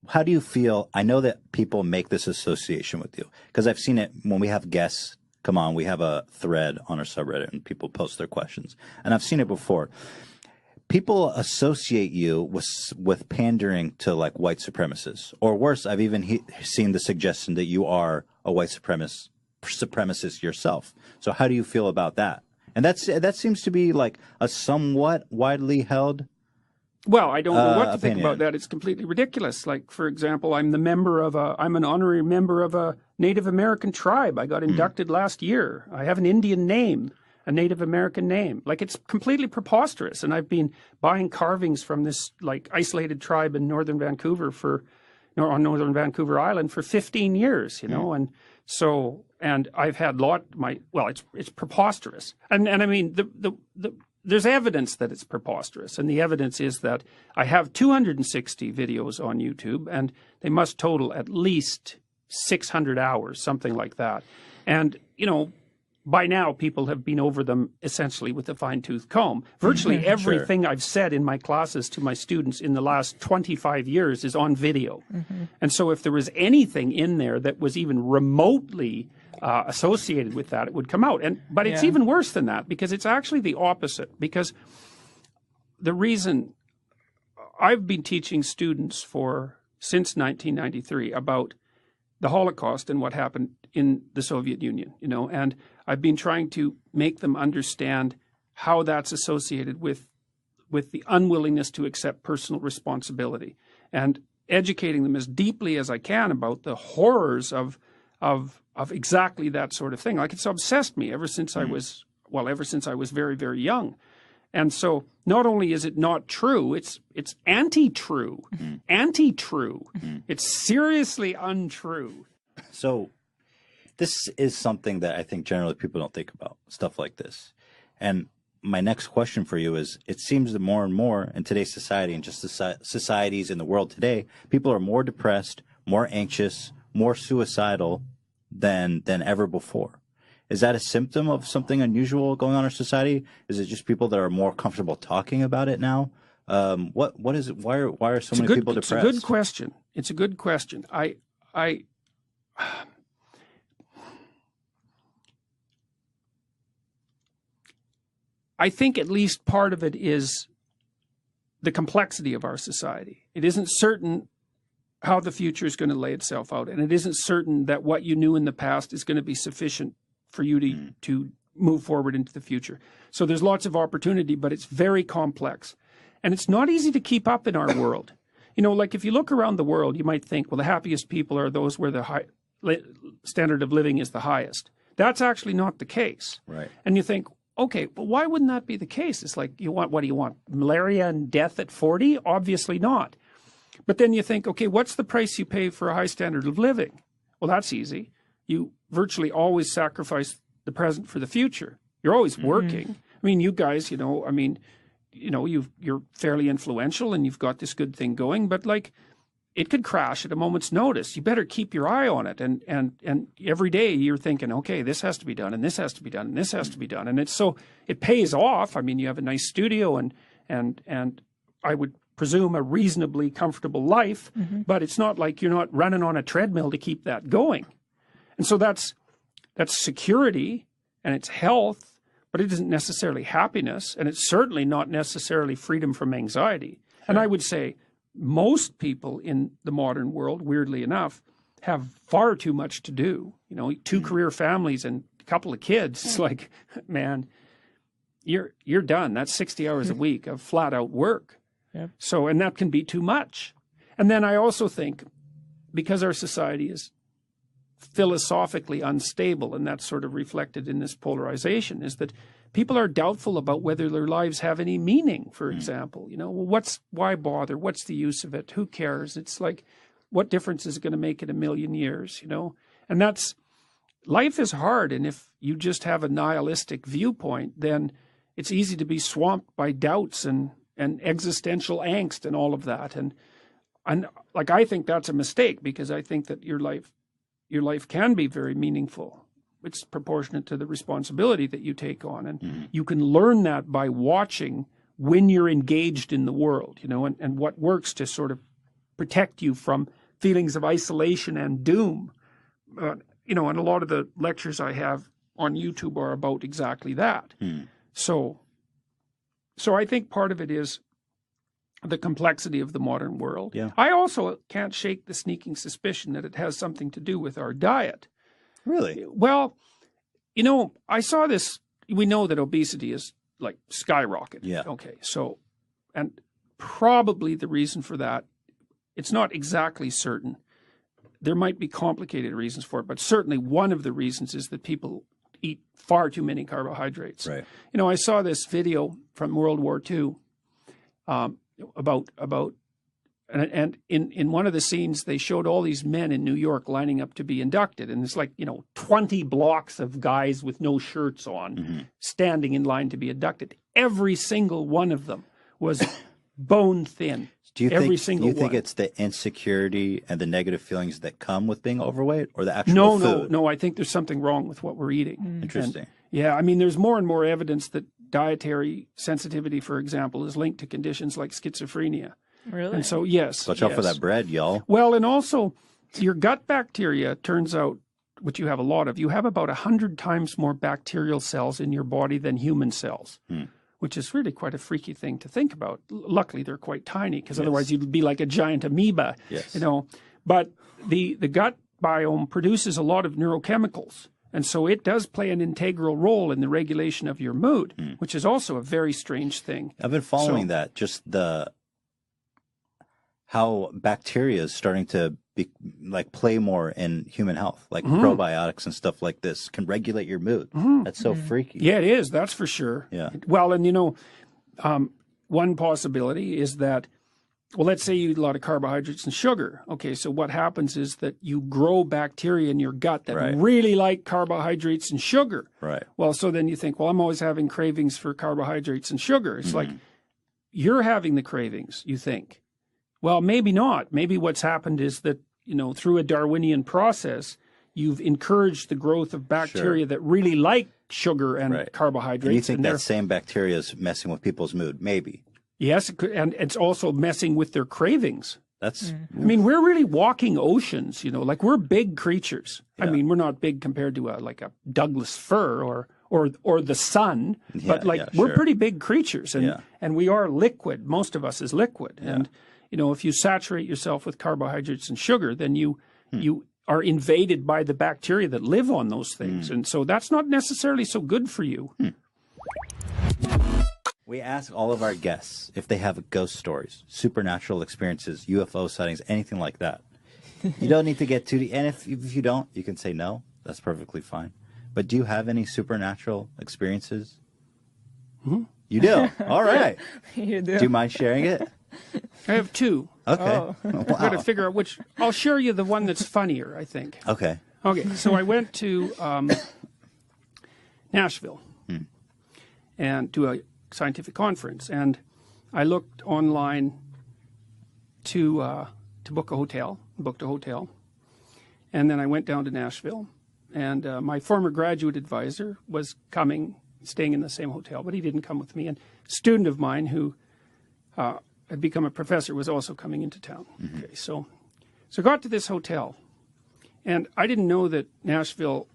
How do you feel? I know that people make this association with you because I've seen it when we have guests come on. We have a thread on our subreddit and people post their questions, and I've seen it before. People associate you with pandering to like white supremacists, or worse. I've even seen the suggestion that you are a white supremacist yourself. So how do you feel about that? And that seems to be like a somewhat widely held. Well, I don't know what to opinion. think about that. It's completely ridiculous. Like, for example, I'm an honorary member of a Native American tribe. I got inducted last year. I have an Indian name, a Native American name. Like, it's completely preposterous. And I've been buying carvings from this like isolated tribe in northern Vancouver on northern Vancouver Island for 15 years, you know, and so, and I've had it's preposterous. And I mean, there's evidence that it's preposterous, and the evidence is that I have 260 videos on YouTube, and they must total at least 600 hours, something like that. And, you know, by now people have been over them essentially with a fine-tooth comb. Virtually everything I've said in my classes to my students in the last 25 years is on video. And so if there was anything in there that was even remotely associated with that, it would come out. But it's even worse than that, because it's actually the opposite. Because the reason I've been teaching students since 1993 about the Holocaust and what happened in the Soviet Union, you know, and I've been trying to make them understand how that's associated with the unwillingness to accept personal responsibility, and educating them as deeply as I can about the horrors of exactly that sort of thing. Like, it's obsessed me ever since I was very, very young. And so not only is it not true, it's anti-true. Anti-true. It's seriously untrue. So this is something that I think generally people don't think about, stuff like this. And my next question for you is, it seems that more and more in today's society, and just the societies in the world today, people are more depressed, more anxious, more suicidal than ever before. Is that a symptom of something unusual going on in our society? Is it just people that are more comfortable talking about it now? What is it? Why are so many people depressed? It's a good question. It's a good question. I think at least part of it is the complexity of our society. It isn't certain how the future is going to lay itself out, and it isn't certain that what you knew in the past is going to be sufficient for you to move forward into the future. So there's lots of opportunity, but it's very complex. And it's not easy to keep up in our world. You know, like if you look around the world, you might think, well, the happiest people are those where the standard of living is the highest. That's actually not the case. Right. And you think, okay, well, why wouldn't that be the case? It's like, what do you want? Malaria and death at 40? Obviously not. But then you think, okay, what's the price you pay for a high standard of living? Well, that's easy. You virtually always sacrifice the present for the future. You're always working. I mean, you guys, you're fairly influential and you've got this good thing going, but like, it could crash at a moment's notice. You better keep your eye on it. And every day you're thinking, okay, this has to be done, and this has to be done, and this has to be done. And it pays off. I mean, you have a nice studio and I would presume a reasonably comfortable life, but it's not like you're not running on a treadmill to keep that going. And so that's security and it's health, but it isn't necessarily happiness, and it's certainly not necessarily freedom from anxiety. Sure. And I would say most people in the modern world, weirdly enough, have far too much to do. You know, 2 career families and a couple of kids. It's like, man, you're done. That's 60 hours a week of flat out work. Yep. So, and that can be too much. And then I also think, because our society is philosophically unstable, and that's sort of reflected in this polarization, is that people are doubtful about whether their lives have any meaning, for example. You know, well, why bother? What's the use of it? Who cares? It's like, what difference is it going to make in a million years, you know? And life is hard, and if you just have a nihilistic viewpoint, then it's easy to be swamped by doubts and existential angst and all of that. And like, I think that's a mistake, because I think that your life can be very meaningful. It's proportionate to the responsibility that you take on. And you can learn that by watching when you're engaged in the world, you know, and what works to sort of protect you from feelings of isolation and doom. You know, and a lot of the lectures I have on YouTube are about exactly that. So I think part of it is the complexity of the modern world. Yeah. I also can't shake the sneaking suspicion that it has something to do with our diet. Really? Well, you know, I saw this. We know that obesity is like skyrocketed. Yeah. Okay. So, and probably the reason for that, it's not exactly certain. There might be complicated reasons for it, but certainly one of the reasons is that people eat far too many carbohydrates. Right. You know, I saw this video from World War II about and in one of the scenes they showed all these men in New York lining up to be inducted, and it's like, you know, 20 blocks of guys with no shirts on standing in line to be inducted. Every single one of them was bone thin. Do you Every think it's the insecurity and the negative feelings that come with being overweight, or the actual food? No. I think there's something wrong with what we're eating. Interesting. And, yeah, I mean, there's more and more evidence that dietary sensitivity, for example, is linked to conditions like schizophrenia. Really? And so, yes. Watch out for that bread, y'all. Well, and also, your gut bacteria, turns out, which you have a lot of, you have about 100 times more bacterial cells in your body than human cells. Which is really quite a freaky thing to think about. Luckily, they're quite tiny, because otherwise you'd be like a giant amoeba, you know. But the gut biome produces a lot of neurochemicals, and so it does play an integral role in the regulation of your mood, which is also a very strange thing. I've been following that, just how bacteria is starting to play more in human health, like probiotics and stuff like this can regulate your mood. That's so freaky. Yeah, it is. That's for sure. Yeah. Well, and you know, one possibility is that, well, let's say you eat a lot of carbohydrates and sugar. Okay, so what happens is that you grow bacteria in your gut that really like carbohydrates and sugar. Right. Well, so then you think, well, I'm always having cravings for carbohydrates and sugar. It's like you're having the cravings, you think. Well, maybe not. Maybe what's happened is that, you know, through a Darwinian process, you've encouraged the growth of bacteria that really like sugar and carbohydrates. And you think that same bacteria is messing with people's mood? Maybe. Yes, it could, and it's also messing with their cravings. That's. I mean, we're really walking oceans, you know, like we're big creatures. I mean, we're not big compared to like a Douglas fir or the sun, but like we're pretty big creatures, and we are liquid. Most of us is liquid, and you know, if you saturate yourself with carbohydrates and sugar, then you are invaded by the bacteria that live on those things. And so that's not necessarily so good for you. We ask all of our guests if they have ghost stories, supernatural experiences, UFO sightings, anything like that. You don't need to get too deep. And if you don't, you can say no. That's perfectly fine. But do you have any supernatural experiences? You do? All right. You do. Do you mind sharing it? I have two. Okay. Oh. Wow. I've got to figure out which. I'll share you the one that's funnier, I think. Okay. Okay, so I went to Nashville and to a scientific conference, and I looked online to book a hotel, booked a hotel, and then I went down to Nashville, and my former graduate advisor was coming, staying in the same hotel, but he didn't come with me, and a student of mine who had become a professor was also coming into town. Okay, so I got to this hotel, and I didn't know that Nashville,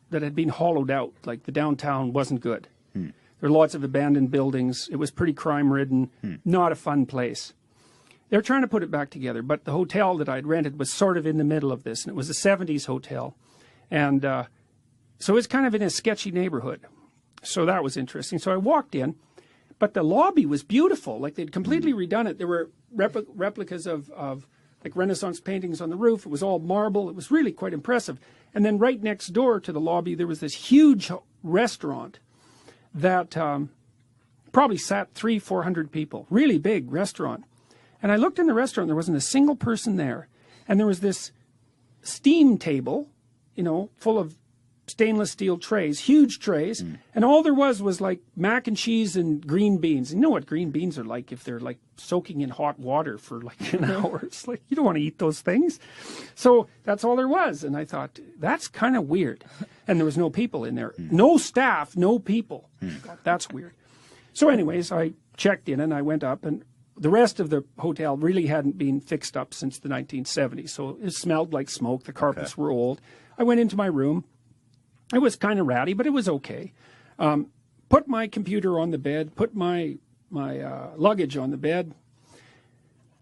that had been hollowed out, like the downtown wasn't good. There were lots of abandoned buildings. It was pretty crime-ridden, not a fun place. They're trying to put it back together, but the hotel that I'd rented was sort of in the middle of this, and it was a 70s hotel. And so it's kind of in a sketchy neighborhood. So that was interesting. So I walked in, but the lobby was beautiful. Like they'd completely redone it. There were replicas of like Renaissance paintings on the roof. It was all marble. It was really quite impressive. And then right next door to the lobby, there was this huge restaurant that probably sat 300-400 people. Really big restaurant. And I looked in the restaurant. There wasn't a single person there. And there was this steam table, you know, full of stainless steel trays, huge trays, and all there was like mac and cheese and green beans. You know what green beans are like if they're like soaking in hot water for like an hour. It's like, you don't want to eat those things. So that's all there was. And I thought, that's kind of weird. And there was no people in there. No staff, no people. That's weird. So anyways, I checked in, and I went up, and the rest of the hotel really hadn't been fixed up since the 1970s, so it smelled like smoke. The carpets were old. I went into my room. It was kind of ratty, but it was okay. Put my computer on the bed, put my luggage on the bed,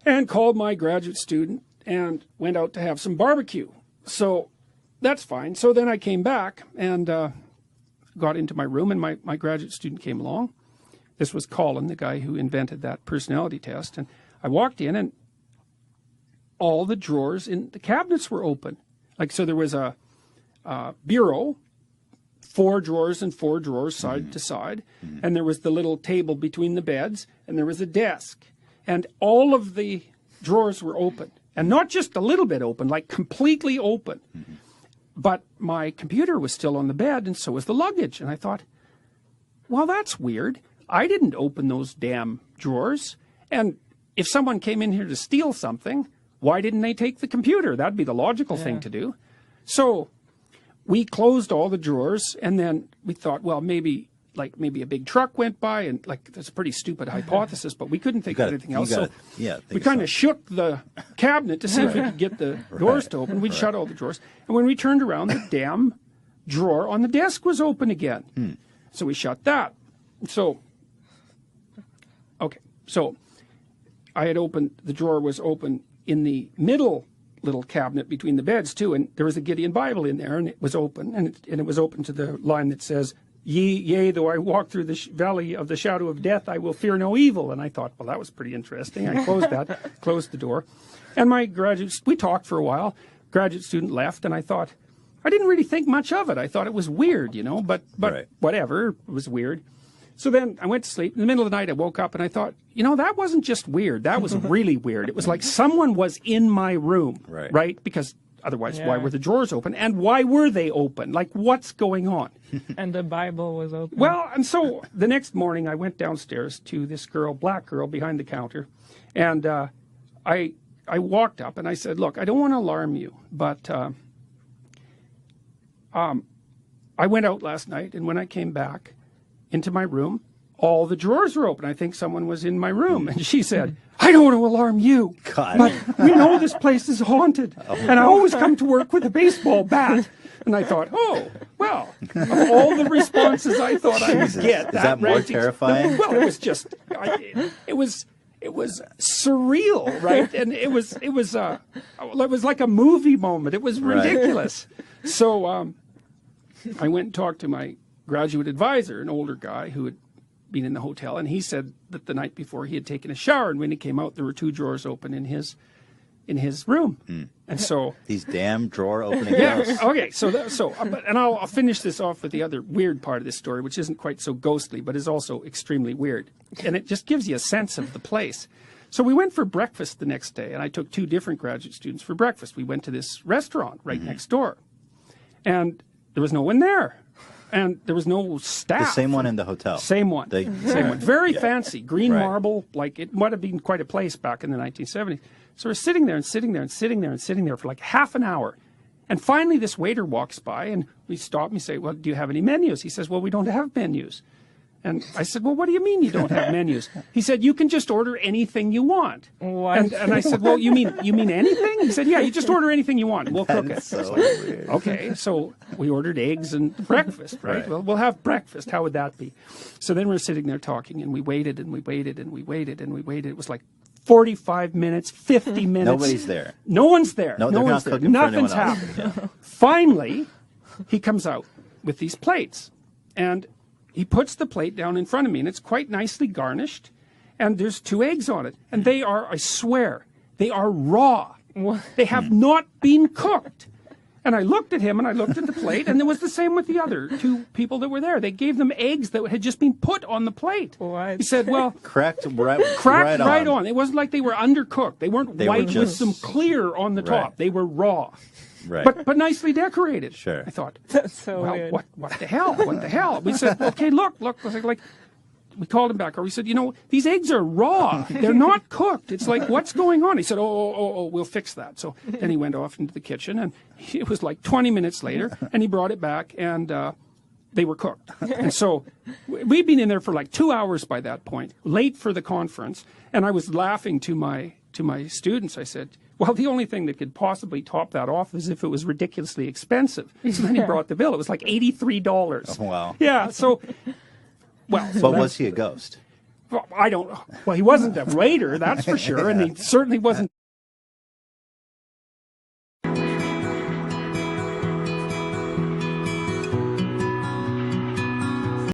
and called my graduate student and went out to have some barbecue. So that's fine. So then I came back and got into my room, and my graduate student came along. This was Colin, the guy who invented that personality test. And I walked in, and all the drawers in the cabinets were open. Like, so there was a bureau, 4 drawers and 4 drawers side to side, and there was the little table between the beds, and there was a desk, and all of the drawers were open, and not just a little bit open, like completely open. But my computer was still on the bed, and so was the luggage. And I thought, well, that's weird. I didn't open those damn drawers, and if someone came in here to steal something, why didn't they take the computer? That'd be the logical thing to do. So we closed all the drawers, and then we thought, well, maybe a big truck went by, and like, that's a pretty stupid hypothesis, but we couldn't think of anything else. So we kind of shook the cabinet to see if we could get the doors to open. We'd shut all the drawers, and when we turned around, the damn drawer on the desk was open again. So we shut that. So, okay, so I had opened, the drawer was open in the middle little cabinet between the beds too, and there was a Gideon Bible in there, and it was open, and it was open to the line that says, yea, though I walk through the valley of the shadow of death, I will fear no evil. And I thought, well, that was pretty interesting. I closed that, closed the door, and my we talked for a while. Graduate student left, and I thought, I didn't really think much of it. I thought it was weird, you know, but whatever, it was weird. So then I went to sleep. In the middle of the night, I woke up and I thought, you know, that wasn't just weird. That was really weird. It was like someone was in my room, right? Because otherwise, why were the drawers open? And why were they open? Like, what's going on? And the Bible was open. Well, and so the next morning, I went downstairs to this girl, black girl, behind the counter. And I walked up and I said, look, I don't want to alarm you, but I went out last night, and when I came back into my room, all the drawers were open. I think someone was in my room. And she said, I don't want to alarm you, but we know this place is haunted. And I always come to work with a baseball bat. And I thought, oh, well, of all the responses I thought I would get. Is that more terrifying? Well, it was just, it was surreal, right? And it was like a movie moment. It was ridiculous. So I went and talked to my graduate advisor, an older guy who had been in the hotel, and he said that the night before he had taken a shower, and when he came out, there were 2 drawers open in his room. And so these damn drawer opening doors. Okay, and I'll finish this off with the other weird part of this story, which isn't quite so ghostly, but is also extremely weird, and it just gives you a sense of the place. So we went for breakfast the next day, and I took 2 different graduate students for breakfast. We went to this restaurant right next door, and there was no one there. And there was no staff. The same one in the hotel. Same one. Same one. Very fancy. Green marble. Like, it might have been quite a place back in the 1970s. So we're sitting there and sitting there and sitting there and sitting there for like half an hour. And finally this waiter walks by, and we stop and we say, well, do you have any menus? He says, well, we don't have menus. And I said, well, what do you mean you don't have menus? He said, you can just order anything you want. What? And I said, well, you mean anything? He said, yeah, you just order anything you want, and we'll cook it. So weird. Okay, so we ordered eggs and breakfast, right? Well, we'll have breakfast. How would that be? So then we're sitting there talking, and we waited, and we waited, and we waited, and we waited. It was like 45 minutes, 50 minutes. Nobody's there. No one's there. No, no one's there. Nothing's happening. Yeah. Finally, he comes out with these plates, and he puts the plate down in front of me, and it's quite nicely garnished, and there's 2 eggs on it, and they are, I swear, they are raw. They have not been cooked. And I looked at him, and I looked at the plate, and it was the same with the other 2 people that were there. They gave them eggs that had just been put on the plate. What? He said, well, Cracked right on. It wasn't like they were undercooked. They weren't white with some clear on the top. They were raw. Right. But nicely decorated. Sure. I thought, That's so well, weird. what the hell? What the hell? We said, okay, look. I was like, we called him back, or we said, you know, these eggs are raw. They're not cooked. It's like, what's going on? He said, oh, we'll fix that. So then he went off into the kitchen, and it was like 20 minutes later, and he brought it back, and they were cooked. And so we'd been in there for like 2 hours by that point, late for the conference, and I was laughing to my students. I said, well, the only thing that could possibly top that off is if it was ridiculously expensive. So then he brought the bill. It was like $83. Oh, wow. Yeah, so, well. But was he a ghost? Well, I don't know. Well, he wasn't a waiter, that's for sure, and he certainly wasn't